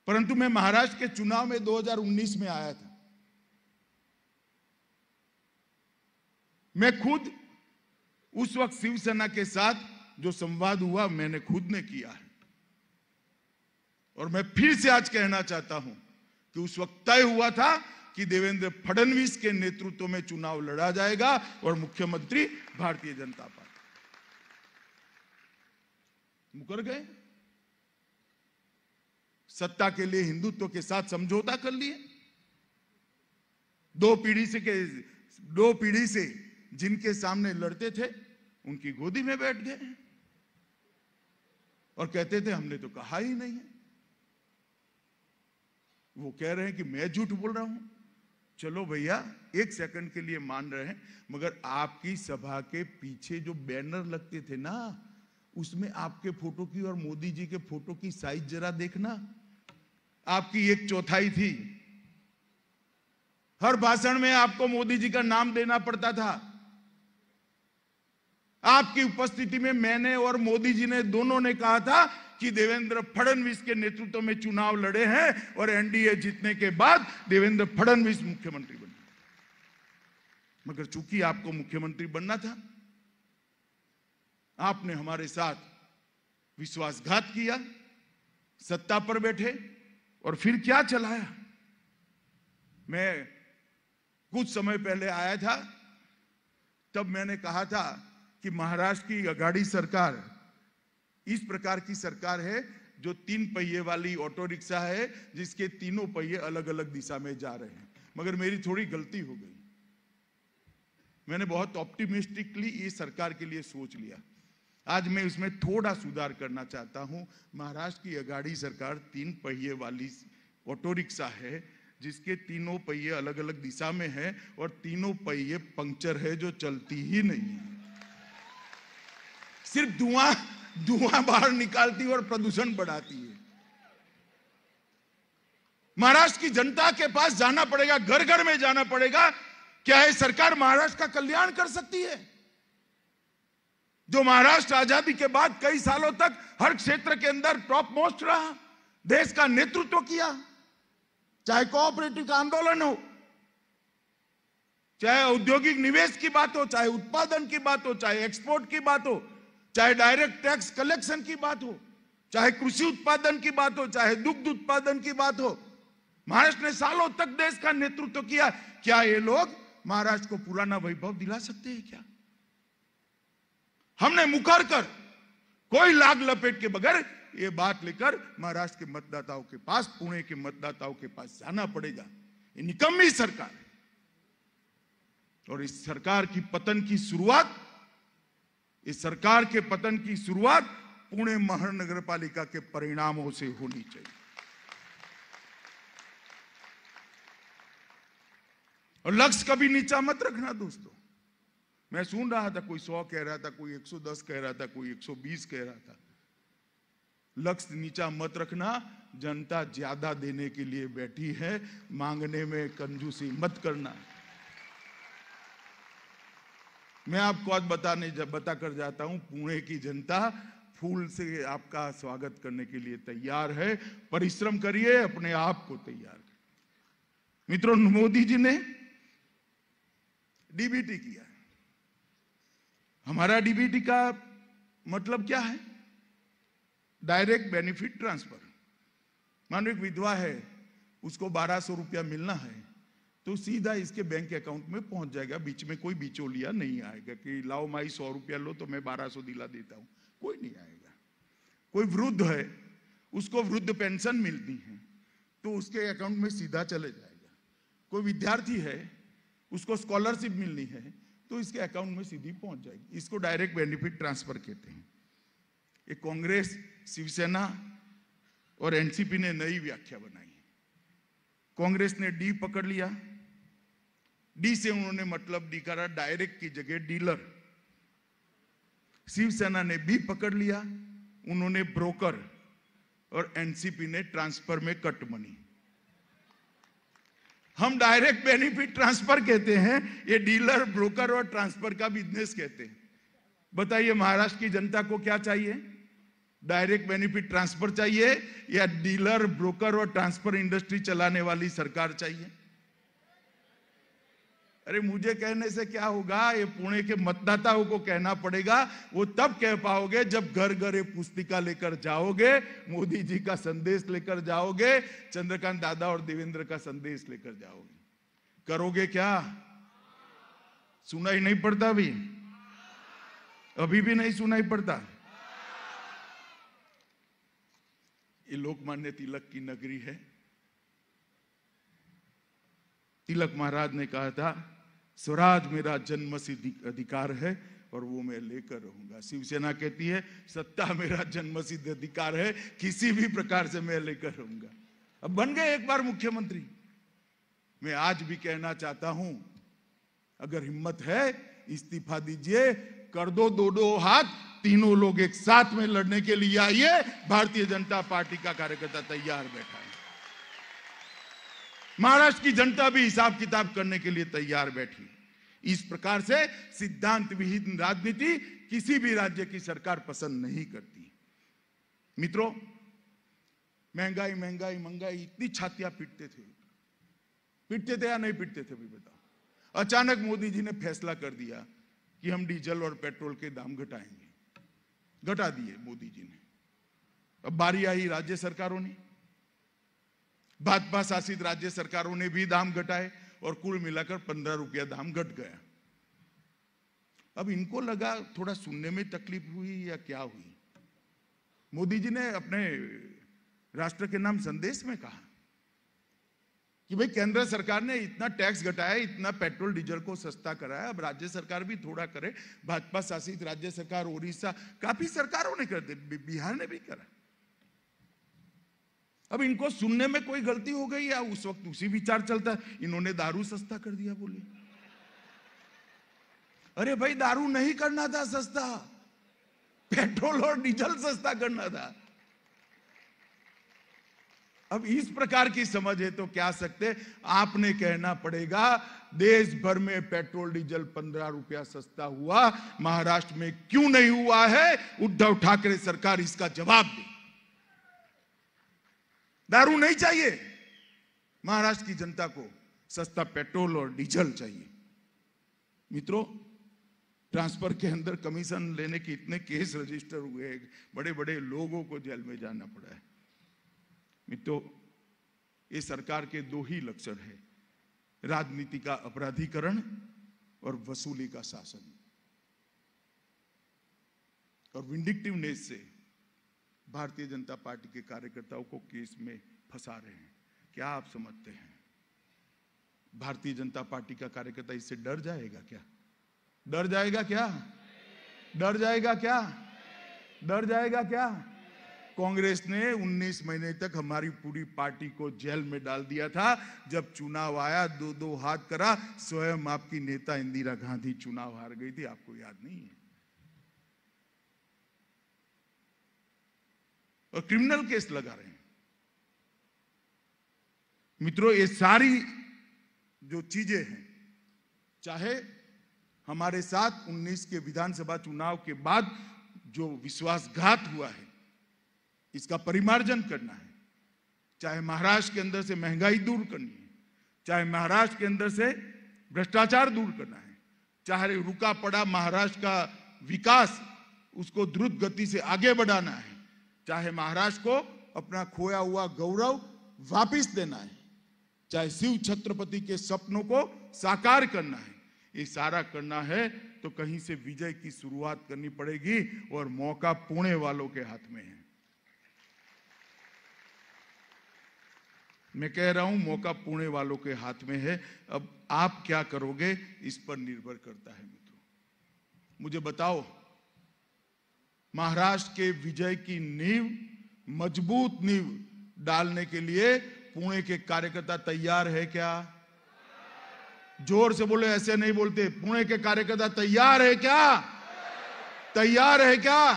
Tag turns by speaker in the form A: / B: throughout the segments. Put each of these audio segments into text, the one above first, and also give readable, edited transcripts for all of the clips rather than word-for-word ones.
A: परंतु मैं महाराष्ट्र के चुनाव में 2019 में आया था। मैं खुद उस वक्त शिवसेना के साथ जो संवाद हुआ मैंने खुद ने किया है, और मैं फिर से आज कहना चाहता हूं कि उस वक्त तय हुआ था कि देवेंद्र फडणवीस के नेतृत्व में चुनाव लड़ा जाएगा और मुख्यमंत्री भारतीय जनता पार्टी। मुकर गए, सत्ता के लिए हिंदुत्व के साथ समझौता कर लिए। दो पीढ़ी से जिनके सामने लड़ते थे उनकी गोदी में बैठ गए और कहते थे हमने तो कहा ही नहीं है। वो कह रहे हैं कि मैं झूठ बोल रहा हूं। चलो भैया, एक सेकंड के लिए मान रहे हैं, मगर आपकी सभा के पीछे जो बैनर लगते थे ना, उसमें आपके फोटो की और मोदी जी के फोटो की साइज जरा देखना। आपकी 1/4 थी। हर भाषण में आपको मोदी जी का नाम देना पड़ता था। आपकी उपस्थिति में मैंने और मोदी जी ने दोनों ने कहा था कि देवेंद्र फडणवीस के नेतृत्व में चुनाव लड़े हैं और एनडीए जीतने के बाद देवेंद्र फडणवीस मुख्यमंत्री बने। मगर चूंकि आपको मुख्यमंत्री बनना था, आपने हमारे साथ विश्वासघात किया, सत्ता पर बैठे और फिर क्या चलाया। मैं कुछ समय पहले आया था, तब मैंने कहा था कि महाराष्ट्र की अघाड़ी सरकार इस प्रकार की सरकार है जो 3 पहिए वाली ऑटो रिक्शा है, जिसके तीनों पहिए अलग अलग दिशा में जा रहे हैं। मगर मेरी थोड़ी गलती हो गई। मैंने बहुत ऑप्टिमिस्टिकली इस सरकार के लिए सोच लिया। आज मैं इसमें थोड़ा सुधार करना चाहता हूं। महाराष्ट्र की अघाड़ी सरकार 3 पहिए वाली ऑटो रिक्शा है, जिसके तीनों पहिए अलग अलग दिशा में है और तीनों पहिए पंक्चर है, जो चलती ही नहीं है, सिर्फ धुआं बाहर निकालती है और प्रदूषण बढ़ाती है। महाराष्ट्र की जनता के पास जाना पड़ेगा, घर घर में जाना पड़ेगा। क्या है सरकार महाराष्ट्र का कल्याण कर सकती है? जो महाराष्ट्र आजादी के बाद कई सालों तक हर क्षेत्र के अंदर टॉप मोस्ट रहा, देश का नेतृत्व किया, चाहे कोऑपरेटिव का आंदोलन हो, चाहे औद्योगिक निवेश की बात हो, चाहे उत्पादन की बात हो, चाहे एक्सपोर्ट की बात हो, चाहे डायरेक्ट टैक्स कलेक्शन की बात हो, चाहे कृषि उत्पादन की बात हो, चाहे दुग्ध उत्पादन की बात हो, महाराष्ट्र ने सालों तक देश का नेतृत्व किया। क्या ये लोग महाराष्ट्र को पुराना वैभव दिला सकते हैं क्या? हमने मुकर कर, कोई लाग लपेट के बगैर ये बात लेकर महाराष्ट्र के मतदाताओं के पास, पुणे के मतदाताओं के पास जाना पड़ेगा। ये निकम्मी सरकार है और इस सरकार की पतन की शुरुआत, इस सरकार के पतन की शुरुआत पुणे महानगर पालिका के परिणामों से होनी चाहिए। और लक्ष्य कभी नीचा मत रखना दोस्तों। मैं सुन रहा था, कोई 100 कह रहा था, कोई 110 कह रहा था, कोई 120 कह रहा था। लक्ष्य नीचा मत रखना। जनता ज्यादा देने के लिए बैठी है, मांगने में कंजूसी मत करना। मैं आपको आज बताकर जाता हूं, पुणे की जनता फूल से आपका स्वागत करने के लिए तैयार है। परिश्रम करिए, अपने आप को तैयार करिए। मित्रों, मोदी जी ने डीबीटी किया। हमारा डीबीटी का मतलब क्या है? Direct benefit transfer. मानो एक विधवा है, उसको 1200 रुपया मिलना है, तो सीधा इसके बैंक अकाउंट में पहुंच जाएगा। बीच में कोई बिचौलिया नहीं आएगा कि लाओ माई 100 रुपया लो तो मैं 1200 दिला देता हूं, कोई नहीं आएगा। कोई वृद्ध है, उसको वृद्ध पेंशन मिलती है, तो उसके अकाउंट में सीधा चले जाएगा। कोई विद्यार्थी है, उसको स्कॉलरशिप मिलनी है, तो इसके अकाउंट में सीधी पहुंच जाएगी। इसको डायरेक्ट बेनिफिट ट्रांसफर कहते हैं। ये कांग्रेस, शिवसेना और एनसीपी ने नई व्याख्या बनाई है। कांग्रेस ने डी पकड़ लिया, डी से उन्होंने मतलब निकाला डायरेक्ट की जगह डीलर। शिवसेना ने बी पकड़ लिया, उन्होंने ब्रोकर, और एनसीपी ने ट्रांसफर में कट मनी। हम डायरेक्ट बेनिफिट ट्रांसफर कहते हैं, ये डीलर, ब्रोकर और ट्रांसफर का बिजनेस कहते हैं। बताइए महाराष्ट्र की जनता को क्या चाहिए? डायरेक्ट बेनिफिट ट्रांसफर चाहिए या डीलर, ब्रोकर और ट्रांसफर इंडस्ट्री चलाने वाली सरकार चाहिए? अरे मुझे कहने से क्या होगा, ये पुणे के मतदाताओं को कहना पड़ेगा। वो तब कह पाओगे जब घर घर ये पुस्तिका लेकर जाओगे, मोदी जी का संदेश लेकर जाओगे, चंद्रकांत दादा और देवेंद्र का संदेश लेकर जाओगे। करोगे क्या? सुनाई नहीं पड़ता अभी भी नहीं सुनाई पड़ता। ये लोकमान्य तिलक की नगरी है। तिलक महाराज ने कहा था, स्वराज मेरा जन्मसिद्ध अधिकार है और वो मैं लेकर रहूंगा। शिवसेना कहती है, सत्ता मेरा जन्मसिद्ध अधिकार है, किसी भी प्रकार से मैं लेकर रहूंगा। अब बन गए एक बार मुख्यमंत्री। मैं आज भी कहना चाहता हूं, अगर हिम्मत है इस्तीफा दीजिए, कर दो दो हाथ, तीनों लोग एक साथ में लड़ने के लिए आइए। भारतीय जनता पार्टी का कार्यकर्ता तैयार बैठा है। महाराष्ट्र की जनता भी हिसाब किताब करने के लिए तैयार बैठी। इस प्रकार से सिद्धांत विहीन राजनीति किसी भी राज्य की सरकार पसंद नहीं करती। मित्रों, महंगाई महंगाई महंगाई इतनी छातियां पीटते थे या नहीं पीटते थे भी बताओ। अचानक मोदी जी ने फैसला कर दिया कि हम डीजल और पेट्रोल के दाम घटाएंगे, घटा दिए मोदी जी ने। अब बारी आई राज्य सरकारों ने, भाजपा शासित राज्य सरकारों ने भी दाम घटाए और कुल मिलाकर 15 रुपया दाम घट गया। अब इनको लगा थोड़ा सुनने में तकलीफ हुई या क्या हुई, मोदी जी ने अपने राष्ट्र के नाम संदेश में कहा कि भाई केंद्र सरकार ने इतना टैक्स घटाया, इतना पेट्रोल डीजल को सस्ता कराया, अब राज्य सरकार भी थोड़ा करे। भाजपा शासित राज्य सरकार, ओडिशा, काफी सरकारों ने कर दी, बिहार ने भी करा। अब इनको सुनने में कोई गलती हो गई या उस वक्त उसी विचार चलता, इन्होंने दारू सस्ता कर दिया। बोले अरे भाई, दारू नहीं करना था सस्ता, पेट्रोल और डीजल सस्ता करना था। अब इस प्रकार की समझ है तो क्या सकते, आपने कहना पड़ेगा देश भर में पेट्रोल डीजल 15 रुपया सस्ता हुआ, महाराष्ट्र में क्यों नहीं हुआ है? उद्धव ठाकरे सरकार इसका जवाब दे। दारू नहीं चाहिए, महाराष्ट्र की जनता को सस्ता पेट्रोल और डीजल चाहिए। मित्रों, ट्रांसफर के अंदर कमीशन लेने के इतने केस रजिस्टर हुए हैं, बड़े बड़े लोगों को जेल में जाना पड़ा है। मित्रों, ये सरकार के दो ही लक्षण है, राजनीति का अपराधीकरण और वसूली का शासन। और विंडिक्टिवनेस से भारतीय जनता पार्टी के कार्यकर्ताओं को केस में फंसा रहे हैं। क्या आप समझते हैं भारतीय जनता पार्टी का कार्यकर्ता इससे डर जाएगा क्या? डर जाएगा क्या? डर जाएगा क्या? डर जाएगा क्या? कांग्रेस ने 19 महीने तक हमारी पूरी पार्टी को जेल में डाल दिया था। जब चुनाव आया, दो हाथ करा, स्वयं आपकी नेता इंदिरा गांधी चुनाव हार गई थी, आपको याद नहीं है? और क्रिमिनल केस लगा रहे हैं। मित्रों, ये सारी जो चीजें हैं, चाहे हमारे साथ 19 के विधानसभा चुनाव के बाद जो विश्वासघात हुआ है, इसका परिमार्जन करना है, चाहे महाराष्ट्र के अंदर से महंगाई दूर करनी है, चाहे महाराष्ट्र के अंदर से भ्रष्टाचार दूर करना है, चाहे रुका पड़ा महाराष्ट्र का विकास उसको द्रुत गति से आगे बढ़ाना है, चाहे महाराष्ट्र को अपना खोया हुआ गौरव वापस देना है, चाहे शिव छत्रपति के सपनों को साकार करना है, ये सारा करना है तो कहीं से विजय की शुरुआत करनी पड़ेगी और मौका पुणे वालों के हाथ में है। मैं कह रहा हूं, मौका पुणे वालों के हाथ में है। अब आप क्या करोगे इस पर निर्भर करता है। मित्रों, मुझे बताओ, महाराष्ट्र के विजय की नींव, मजबूत नींव डालने के लिए पुणे के कार्यकर्ता तैयार है क्या? जोर से बोले, ऐसे नहीं बोलते। पुणे के कार्यकर्ता तैयार है क्या? तैयार है क्या?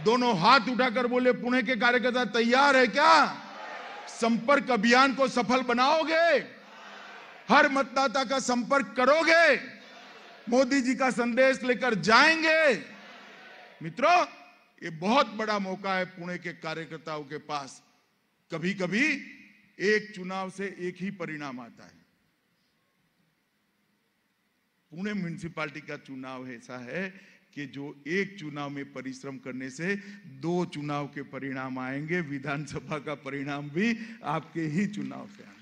A: दोनों हाथ उठाकर बोले, पुणे के कार्यकर्ता तैयार है क्या? संपर्क अभियान को सफल बनाओगे? हर मतदाता का संपर्क करोगे? मोदी जी का संदेश लेकर जाएंगे? मित्रों, ये बहुत बड़ा मौका है पुणे के कार्यकर्ताओं के पास। कभी कभी एक चुनाव से एक ही परिणाम आता है। पुणे म्युनिसिपैलिटी का चुनाव ऐसा है कि जो एक चुनाव में परिश्रम करने से 2 चुनाव के परिणाम आएंगे। विधानसभा का परिणाम भी आपके ही चुनाव से आएंगे।